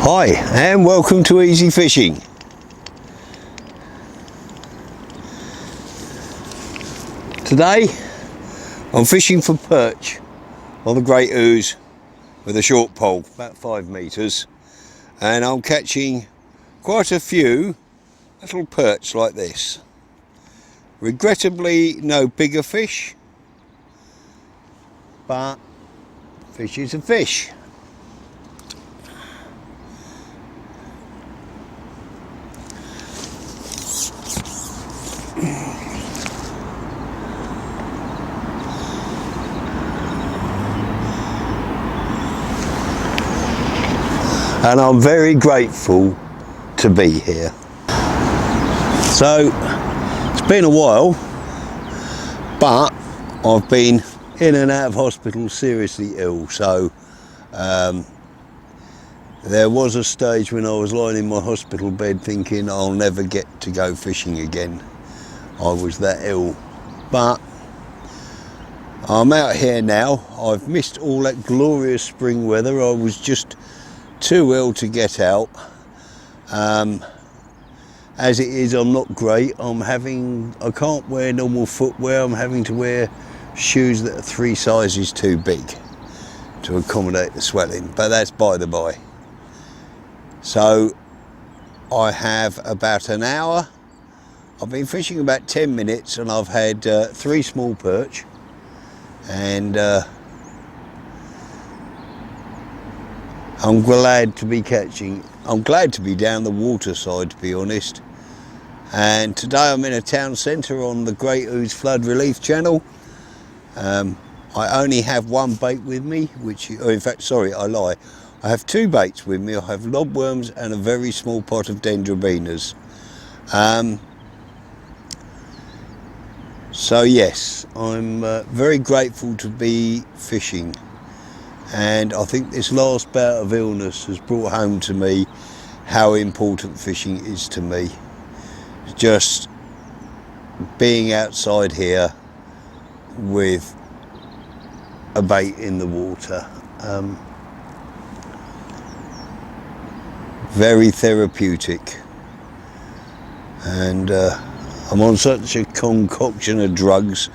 Hi and welcome to Easy Fishing. Today I'm fishing for perch on the Great Ouse with a short pole, about 5 metres, and I'm catching quite a few little perch like this. Regrettably no bigger fish, but fish is a fish. And I'm very grateful to be here. So it's been a while, but I've been in and out of hospital seriously ill. So there was a stage when I was lying in my hospital bed thinking I'll never get to go fishing again. I was that ill, but I'm out here now. I've missed all that glorious spring weather. I was just too ill to get out. As it is, I'm not great. I can't wear normal footwear. I'm having to wear shoes that are 3 sizes too big to accommodate the swelling, but that's by the by. So I have about an hour. I've been fishing about 10 minutes and I've had 3 small perch, and I'm glad to be catching. I'm glad to be down the water side, to be honest. And today I'm in a town centre on the Great Ouse Flood Relief Channel. I only have one bait with me, in fact, sorry, I lie. I have 2 baits with me. I have lobworms and a very small pot of dendrobenas. So yes, I'm very grateful to be fishing. And I think this last bout of illness has brought home to me how important fishing is to me. Just being outside here with a bait in the water. Very therapeutic. And I'm on such a concoction of drugs.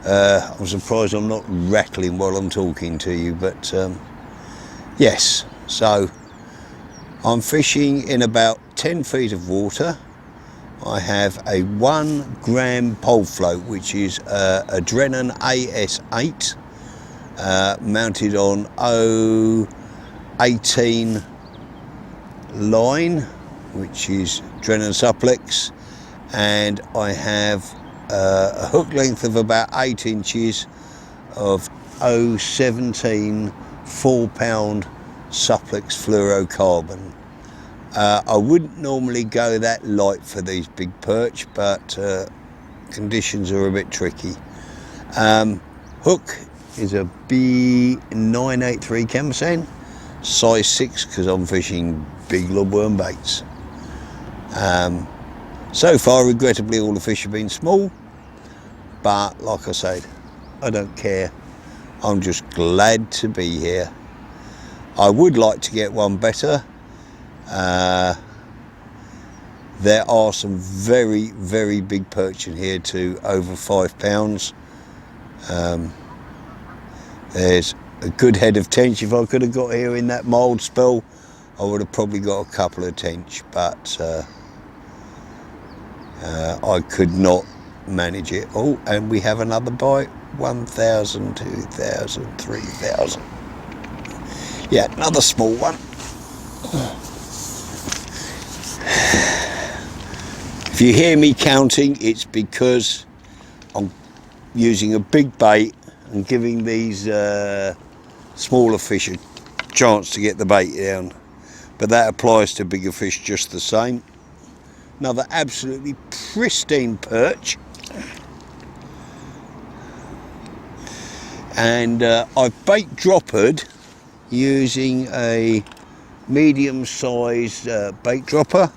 I'm surprised I'm not rattling while I'm talking to you, but yes, so I'm fishing in about 10 feet of water. I have a 1 gram pole float, which is a Drennan AS8 mounted on 018 line, which is Drennan Supplex, and I have a hook length of about 8 inches of 017 4-pound Supplex fluorocarbon. I wouldn't normally go that light for these big perch, but conditions are a bit tricky. Hook is a B983 Camasan, size 6, because I'm fishing big lobworm baits. So far, regrettably, all the fish have been small, but like I said, I don't care. I'm just glad to be here. I would like to get one better. There are some very, very big perch in here too, over 5 pounds. There's a good head of tench. If I could have got here in that mild spell, I would have probably got a couple of tench, but I could not manage it. Oh, and we have another bite. 1,000, 2,000, 3,000. Yeah, another small one. If you hear me counting, it's because I'm using a big bait and giving these smaller fish a chance to get the bait down. But that applies to bigger fish just the same. Another absolutely pristine perch. And I've bait droppered using a medium-sized bait dropper.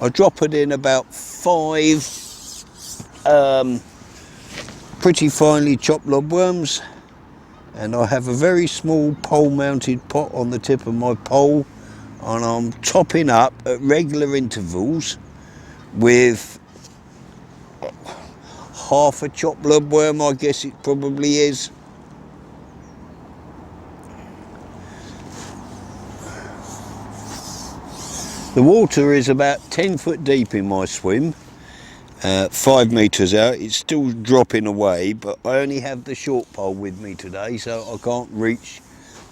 I droppered in about 5 pretty finely chopped lobworms, and I have a very small pole mounted pot on the tip of my pole and I'm topping up at regular intervals with half a chopped bloodworm, I guess it probably is. The water is about 10 foot deep in my swim, 5 metres out. It's still dropping away, but I only have the short pole with me today, so I can't reach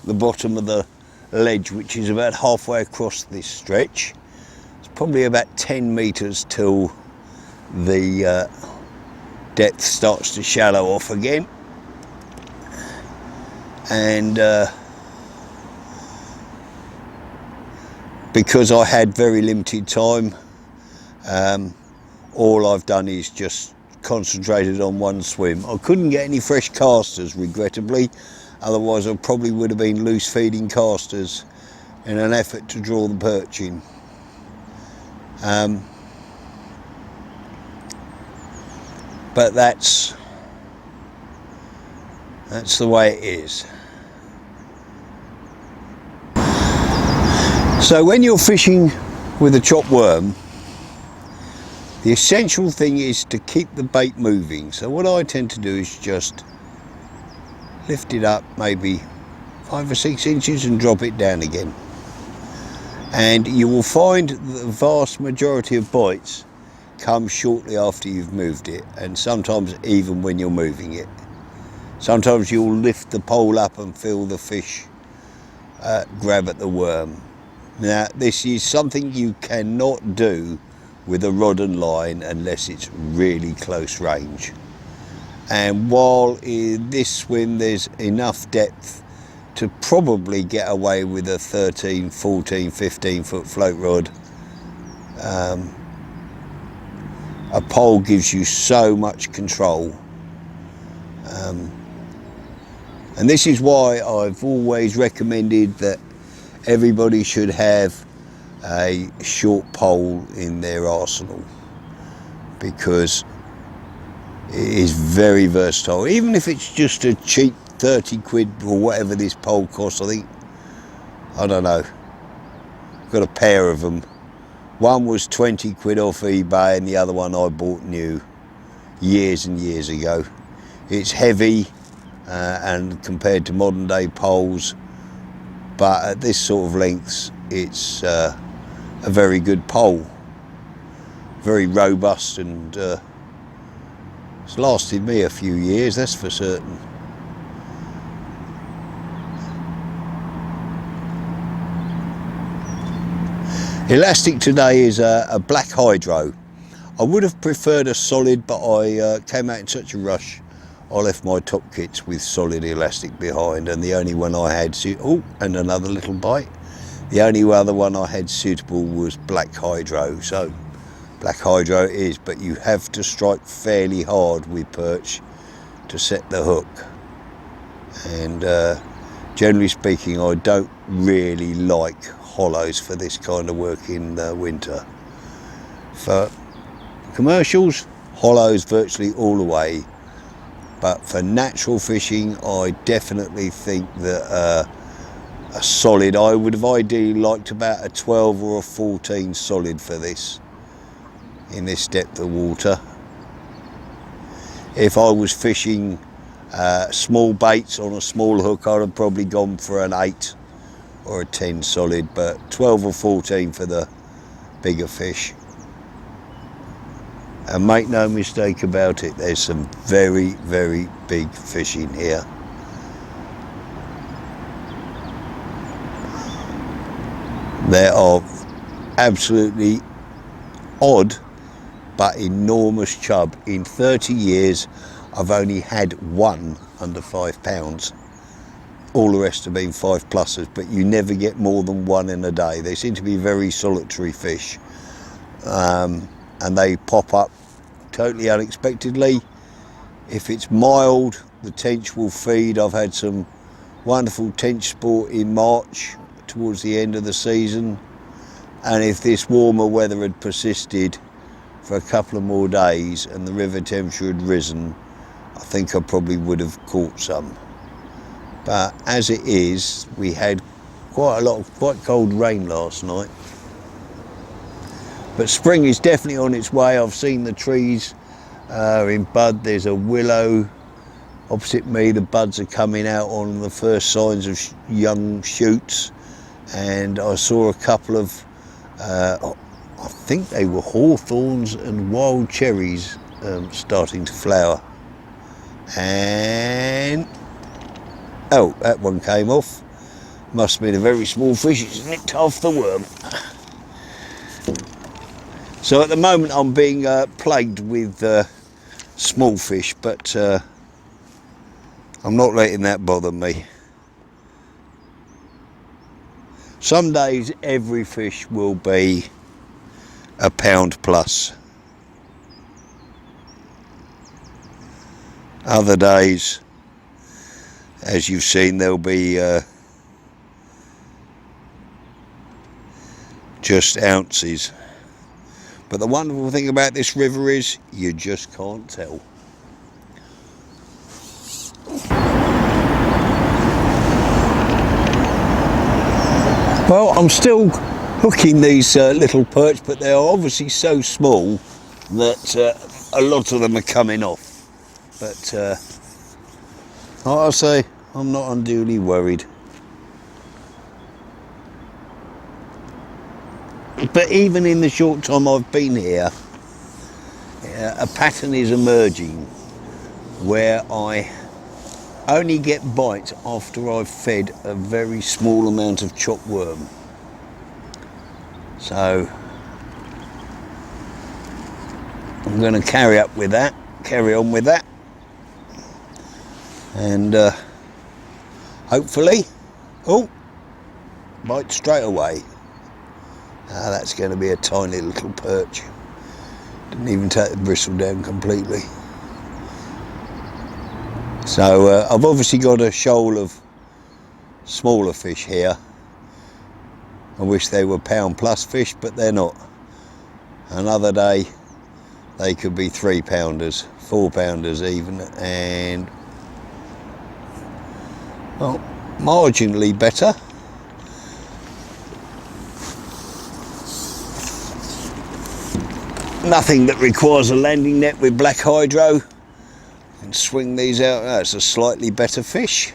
the bottom of the ledge, which is about halfway across this stretch. It's probably about 10 metres till the depth starts to shallow off again. And because I had very limited time, all I've done is just concentrated on one swim. I couldn't get any fresh casters, regrettably, otherwise I probably would have been loose feeding casters in an effort to draw the perch in. But that's the way it is. So when you're fishing with a chopped worm, the essential thing is to keep the bait moving. So what I tend to do is just lift it up maybe 5 or 6 inches and drop it down again. And you will find that the vast majority of bites come shortly after you've moved it, and sometimes even when you're moving it. Sometimes you'll lift the pole up and feel the fish grab at the worm. Now, this is something you cannot do with a rod and line unless it's really close range. And while in this swim there's enough depth to probably get away with a 13, 14, 15 foot float rod, a pole gives you so much control. And this is why I've always recommended that everybody should have a short pole in their arsenal, because it is very versatile. Even if it's just a cheap 30 quid or whatever this pole costs, I don't know, got a pair of them. One was 20 quid off eBay and the other one I bought new years and years ago. It's heavy and compared to modern day poles, but at this sort of lengths it's a very good pole, very robust, and it's lasted me a few years, that's for certain. Elastic today is a black hydro. I would have preferred a solid, but I came out in such a rush I left my top kits with solid elastic behind, and the only one I had and another little bite. The only other one I had suitable was black hydro, so black hydro it is, but you have to strike fairly hard with perch to set the hook. And generally speaking, I don't really like hollows for this kind of work in the winter. For commercials, hollows virtually all the way. But for natural fishing, I definitely think that a solid, I would have ideally liked about a 12 or a 14 solid for this, in this depth of water. If I was fishing small baits on a small hook, I'd have probably gone for an 8 or a 10 solid, but 12 or 14 for the bigger fish. And make no mistake about it, there's some very, very big fish in here. There are absolutely odd but enormous chub. In 30 years, I've only had one under 5 pounds. All the rest have been 5 pluses, but you never get more than one in a day. They seem to be very solitary fish. And they pop up totally unexpectedly. If it's mild, the tench will feed. I've had some wonderful tench sport in March towards the end of the season, and if this warmer weather had persisted for a couple of more days and the river temperature had risen, I think I probably would have caught some. But as it is, we had quite cold rain last night. But spring is definitely on its way. I've seen the trees in bud. There's a willow opposite me. The buds are coming out on the first signs of young shoots. And I saw a couple of, I think they were hawthorns and wild cherries starting to flower. And, oh, that one came off. Must have been a very small fish. It's nicked half the worm. So at the moment I'm being plagued with small fish, but I'm not letting that bother me. Some days every fish will be a pound plus. Other days, as you've seen, there'll be just ounces. But the wonderful thing about this river is you just can't tell. Well, I'm still hooking these little perch, but they are obviously so small that a lot of them are coming off. But like I say, I'm not unduly worried. But even in the short time I've been here, a pattern is emerging where I only get bites after I've fed a very small amount of chopped worm. So I'm going to carry on with that, and hopefully, oh, bite straight away. That's going to be a tiny little perch. Didn't even take the bristle down completely. So I've obviously got a shoal of smaller fish here. I wish they were pound plus fish, but they're not. Another day they could be 3 pounders, 4 pounders even, and well, marginally better. Nothing that requires a landing net with black hydro. And swing these out. Oh, it's a slightly better fish.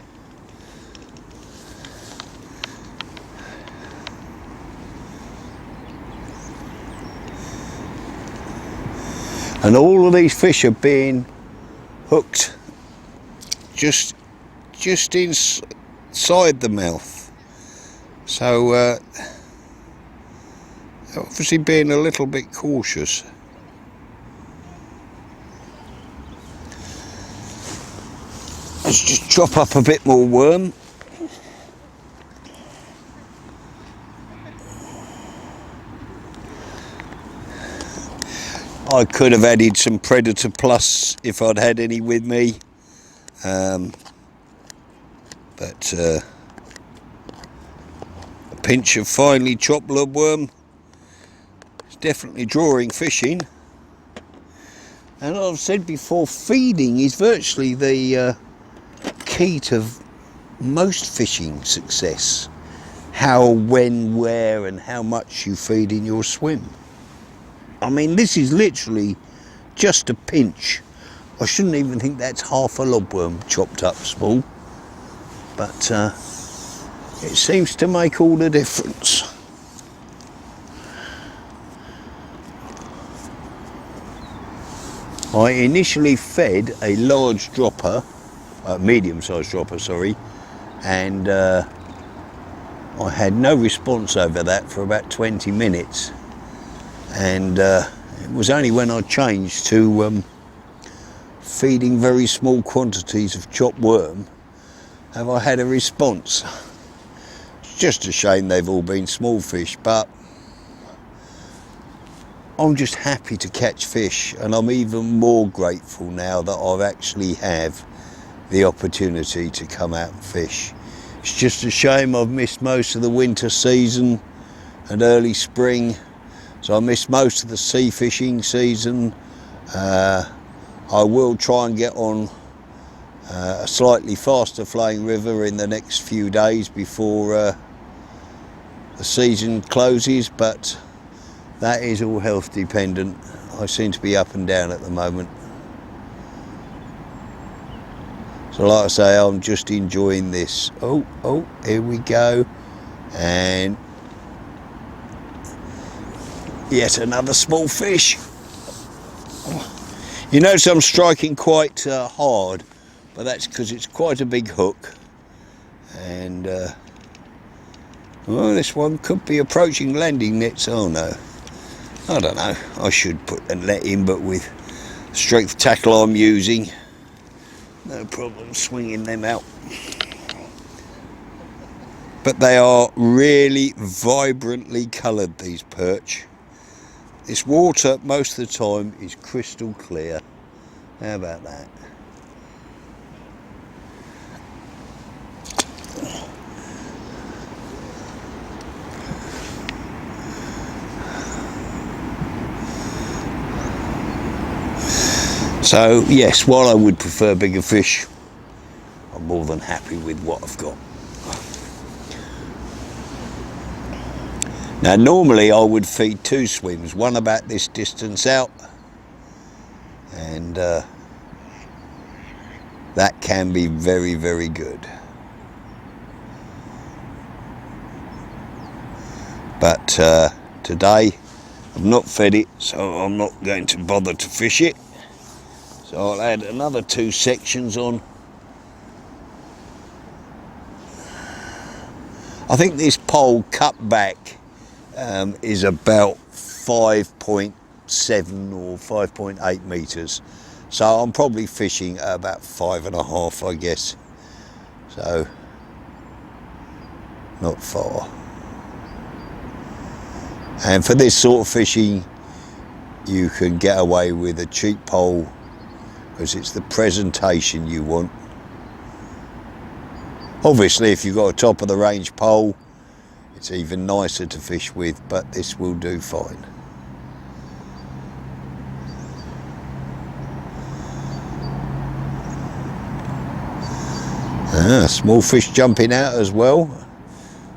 And all of these fish are being hooked just inside the mouth. So obviously being a little bit cautious. Let's just chop up a bit more worm. I could have added some Predator Plus if I'd had any with me, but a pinch of finely chopped lobworm is definitely drawing fish in. And as I've said before, feeding is virtually the key to most fishing success. How, when, where and how much you feed in your swim. I mean, this is literally just a pinch. I shouldn't even think that's half a lobworm chopped up small, but it seems to make all the difference. I initially fed a large dropper, medium-sized dropper, sorry, and I had no response over that for about 20 minutes. And it was only when I changed to feeding very small quantities of chopped worm have I had a response. It's just a shame they've all been small fish, but I'm just happy to catch fish, and I'm even more grateful now that I've actually have the opportunity to come out and fish. It's just a shame I've missed most of the winter season and early spring. So I missed most of the sea fishing season. I will try and get on a slightly faster flowing river in the next few days before the season closes, but that is all health dependent. I seem to be up and down at the moment. So like I say, I'm just enjoying this. Oh, here we go. And yet another small fish. You notice I'm striking quite hard, but that's because it's quite a big hook. And well, this one could be approaching landing nets. Oh no, I don't know. I should put a net in, but with strength tackle I'm using, no problem swinging them out. But they are really vibrantly coloured, these perch. This water most of the time is crystal clear. How about that? So yes, while I would prefer bigger fish, I'm more than happy with what I've got. Now normally I would feed 2 swims, one about this distance out, and that can be very, very good. But today I've not fed it, so I'm not going to bother to fish it. So I'll add another 2 sections on. I think this pole cut back is about 5.7 or 5.8 meters. So I'm probably fishing at about 5.5, I guess. So not far. And for this sort of fishing, you can get away with a cheap pole because it's the presentation you want. Obviously, if you've got a top of the range pole, it's even nicer to fish with, but this will do fine. Small fish jumping out as well.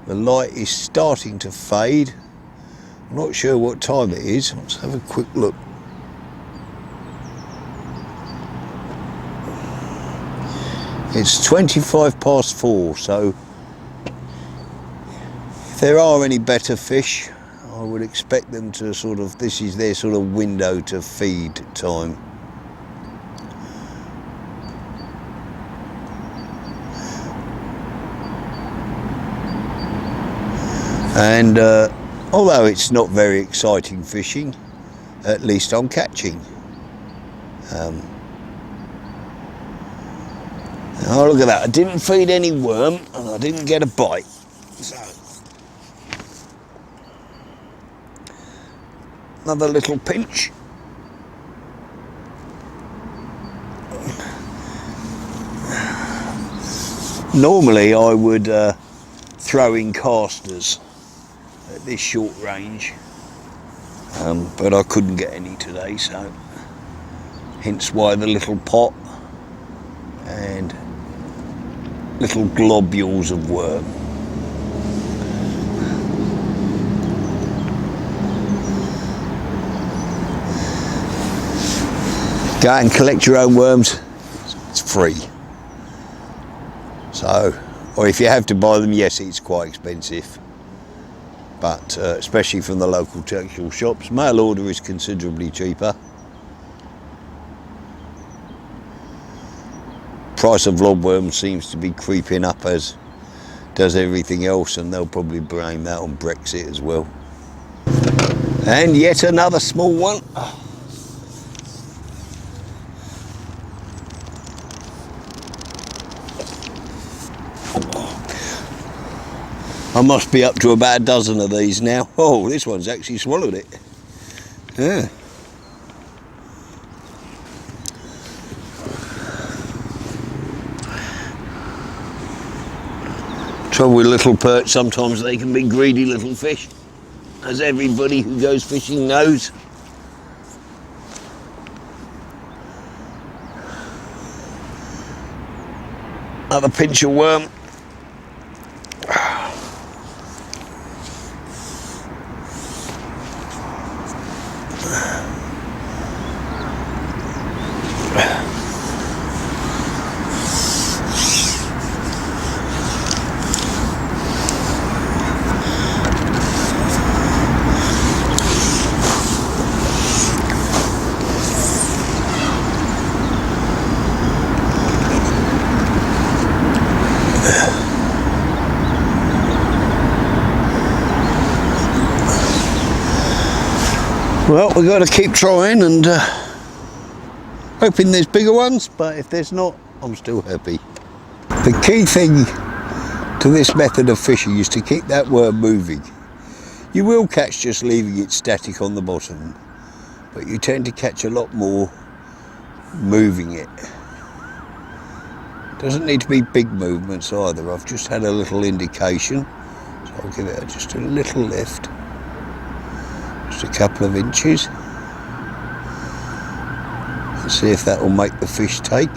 The light is starting to fade. I'm not sure what time it is. Let's have a quick look. It's 4:25, so if there are any better fish, I would expect them to this is their sort of window to feed time. And although it's not very exciting fishing, at least I'm catching. Oh, look at that. I didn't feed any worm and I didn't get a bite. So, another little pinch. Normally I would throw in casters at this short range, but I couldn't get any today, so hence why the little pot and little globules of worm. Go out and collect your own worms, it's free. So, or if you have to buy them, yes, it's quite expensive. But especially from the local textile shops, mail order is considerably cheaper. Price of lobworm seems to be creeping up, as does everything else, and they'll probably blame that on Brexit as well. And yet another small one. I must be up to about a dozen of these now. Oh, this one's actually swallowed it. Yeah. Trouble with little perch, sometimes they can be greedy little fish, as everybody who goes fishing knows. Another pinch of worm. Well, we've got to keep trying and hoping there's bigger ones, but if there's not, I'm still happy. The key thing to this method of fishing is to keep that worm moving. You will catch just leaving it static on the bottom, but you tend to catch a lot more moving it. Doesn't need to be big movements either. I've just had a little indication, so I'll give it just a little lift, just a couple of inches, and see if that will make the fish take.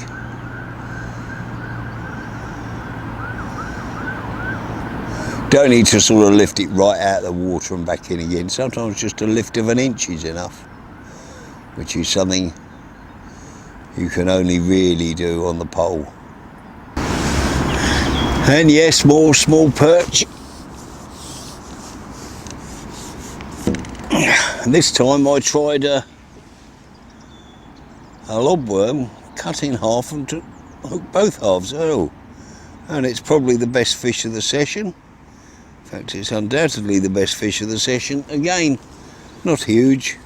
Don't need to sort of lift it right out of the water and back in again. Sometimes just a lift of an inch is enough, which is something you can only really do on the pole. And yes, more small perch. And this time I tried a lobworm, cut in half and took both halves. Oh, and it's probably the best fish of the session. In fact, it's undoubtedly the best fish of the session. Again, not huge.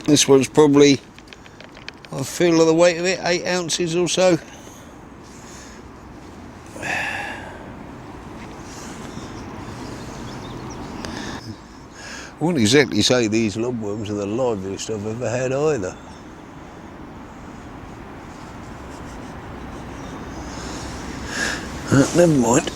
This one's probably, I feel the weight of it, 8 ounces or so. I wouldn't exactly say these lobworms are the liveliest I've ever had either. Never mind.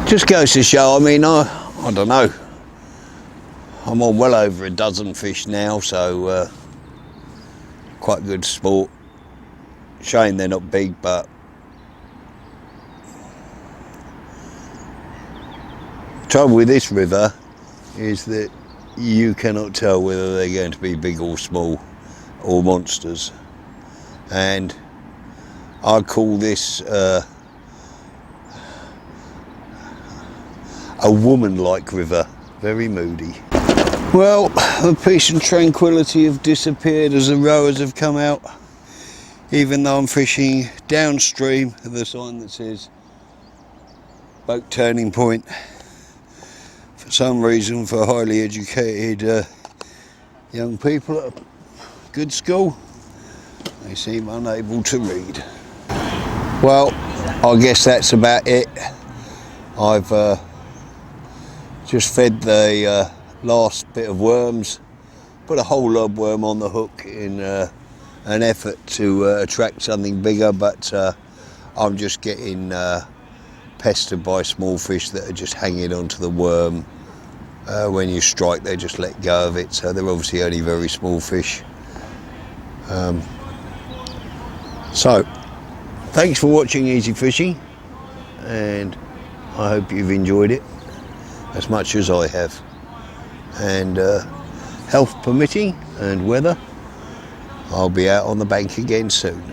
Just goes to show, I mean, I don't know, I'm on well over a dozen fish now, so quite good sport. Shame they're not big, but the trouble with this river is that you cannot tell whether they're going to be big or small or monsters, and I call this a woman-like river, very moody. Well, the peace and tranquility have disappeared as the rowers have come out, even though I'm fishing downstream of the sign that says boat turning point. For some reason, for highly educated young people at a good school, they seem unable to read. Well, I guess that's about it. I've just fed the last bit of worms, put a whole lobworm on the hook in an effort to attract something bigger, but I'm just getting pestered by small fish that are just hanging onto the worm. When you strike, they just let go of it, so they're obviously only very small fish. So thanks for watching Easy Fishing, and I hope you've enjoyed it as much as I have, and health permitting and weather, I'll be out on the bank again soon.